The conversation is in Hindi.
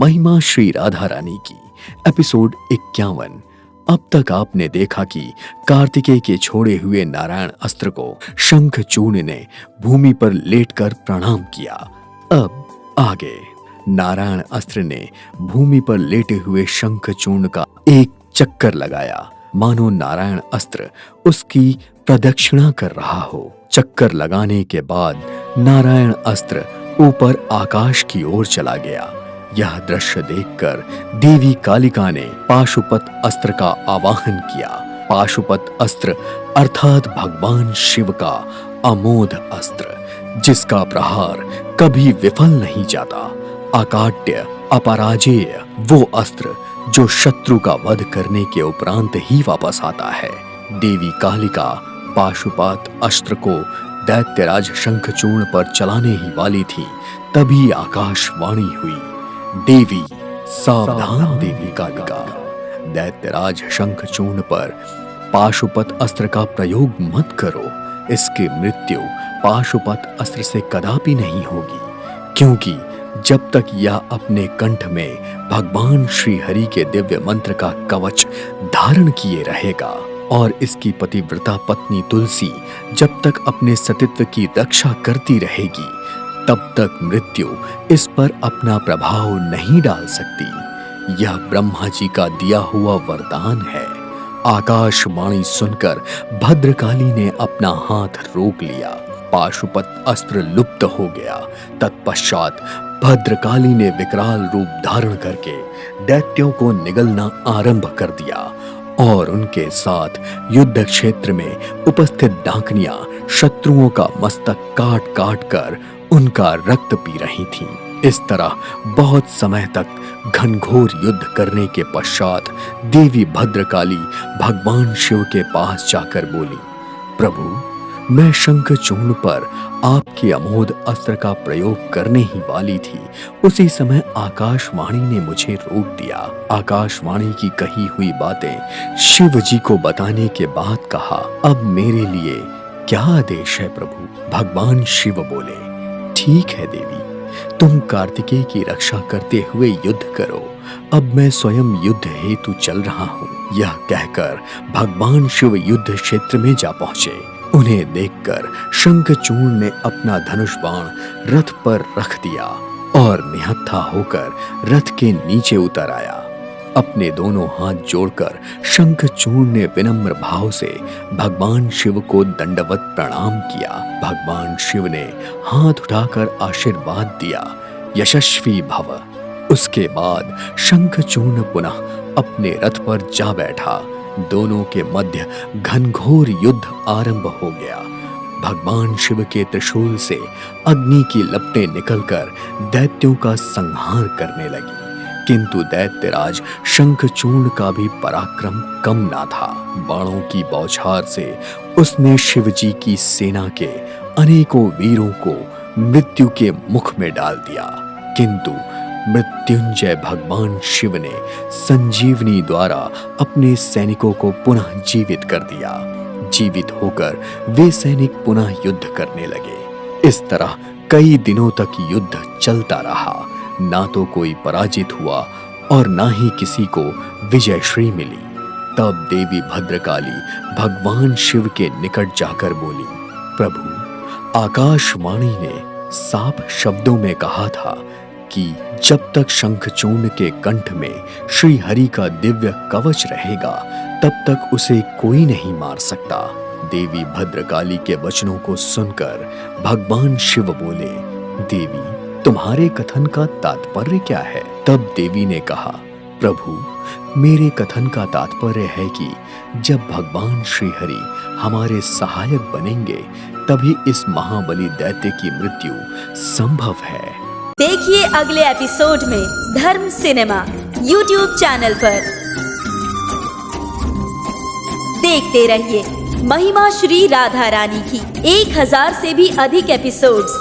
महिमा श्री राधा रानी की एपिसोड 51। अब तक आपने देखा कि कार्तिकेय के छोड़े हुए नारायण अस्त्र को शंखचूर्ण ने भूमि पर लेटकर प्रणाम किया। अब आगे नारायण अस्त्र ने भूमि पर लेटे हुए शंखचूर्ण का एक चक्कर लगाया, मानो नारायण अस्त्र उसकी प्रदक्षिणा कर रहा हो। चक्कर लगाने के बाद नारायण अस्त्र ऊपर आकाश की ओर चला गया। यह दृश्य देखकर देवी कालिका ने पाशुपत अस्त्र का आवाहन किया। पाशुपत अस्त्र अर्थात भगवान शिव का अमोघ अस्त्र, जिसका प्रहार कभी विफल नहीं जाता। अकाट्य अपराजेय वो अस्त्र जो शत्रु का वध करने के उपरांत ही वापस आता है। देवी कालिका पाशुपत अस्त्र को दैत्यराज शंखचूर्ण पर चलाने ही वाली थी, तभी आकाशवाणी हुई, देवी सावधान देवी कालिका, दैत्यराज शंखचूर्ण पर पाशुपत अस्त्र का प्रयोग मत करो। इसकी मृत्यु पाशुपत अस्त्र से कदापि नहीं होगी, क्योंकि जब तक यह अपने कंठ में भगवान श्री हरि के दिव्य मंत्र का कवच धारण किए रहेगा और इसकी पतिव्रता पत्नी तुलसी जब तक अपने सतीत्व की रक्षा करती रहेगी, तब तक मृत्यु इस पर अपना प्रभाव नहीं डाल सकती। यह ब्रह्मा जी का दिया हुआ वरदान है। आकाशवाणी सुनकर भद्रकाली ने अपना हाथ रोक लिया। पाशुपत अस्त्र लुप्त हो गया। तत्पश्चात भद्रकाली ने विकराल रूप धारण करके दैत्यों को निगलना आरंभ कर दिया और उनके साथ युद्ध क्षेत्र में उपस्थित डाकनियां शत्रुओं का मस्तक काट काट कर उनका रक्त पी रही थीं। इस तरह बहुत समय तक घनघोर युद्ध करने के पश्चात देवी भद्रकाली भगवान शिव के पास जाकर बोली, प्रभु, मैं शंखचूर्ण पर आपके अमोघ अस्त्र का प्रयोग करने ही वाली थी। उसी समय आकाशवाणी ने मुझे रोक दिया। आकाशवाणी की कही हुई बातें शिव जी को बताने के बाद कहा, अब मेरे लिए क्या आदेश है प्रभु? भगवान शिव बोले, ठीक है देवी, तुम कार्तिकेय की रक्षा करते हुए युद्ध करो। अब मैं स्वयं युद्ध हेतु चल रहा हूँ। यह कहकर भगवान शिव युद्ध क्षेत्र में जा पहुंचे। उन्हें देखकर शंखचूर्ण ने अपना धनुष बाण रथ पर रख दिया और निहत्था होकर रथ के नीचे उतर आया। अपने दोनों हाथ जोड़कर शंखचूर्ण ने विनम्र भाव से भगवान शिव को दंडवत प्रणाम किया। भगवान शिव ने हाथ उठाकर आशीर्वाद दिया, यशस्वी भव। उसके बाद शंखचूर्ण पुनः अपने रथ पर जा बैठा। दोनों के मध्य घनघोर युद्ध आरंभ हो गया। भगवान शिव के त्रिशूल से अग्नि की लपटें निकलकर दैत्यों का संहार करने लगी, किंतु दैत्यराज शंखचूर्ण का भी पराक्रम कम ना था। बाणों की बौछार से उसने शिव जी की सेना के अनेकों वीरों को मृत्यु के मुख में डाल दिया, किंतु मृत्युंजय भगवान शिव ने संजीवनी द्वारा अपने सैनिकों को पुनः जीवित कर दिया। जीवित होकर वे सैनिक पुनः युद्ध करने लगे। इस तरह कई दिनों तक युद्ध चलता रहा। ना तो कोई पराजित हुआ और ना ही किसी को विजयश्री मिली। तब देवी भद्रकाली भगवान शिव के निकट जाकर बोली, प्रभु, आकाशवाणी ने साफ शब्दों में कहा था कि जब तक शंखचूर्ण के कंठ में श्री हरि का दिव्य कवच रहेगा, तब तक उसे कोई नहीं मार सकता। देवी भद्रकाली के वचनों को सुनकर भगवान शिव बोले, देवी, तुम्हारे कथन का तात्पर्य क्या है? तब देवी ने कहा, प्रभु, मेरे कथन का तात्पर्य है कि जब भगवान श्री हरि हमारे सहायक बनेंगे, तभी इस महाबली दैत्य की मृत्यु संभव है। देखिए अगले एपिसोड में धर्म सिनेमा YouTube चैनल पर। देखते रहिए महिमा श्री राधा रानी की 1000 से भी अधिक एपिसोड्स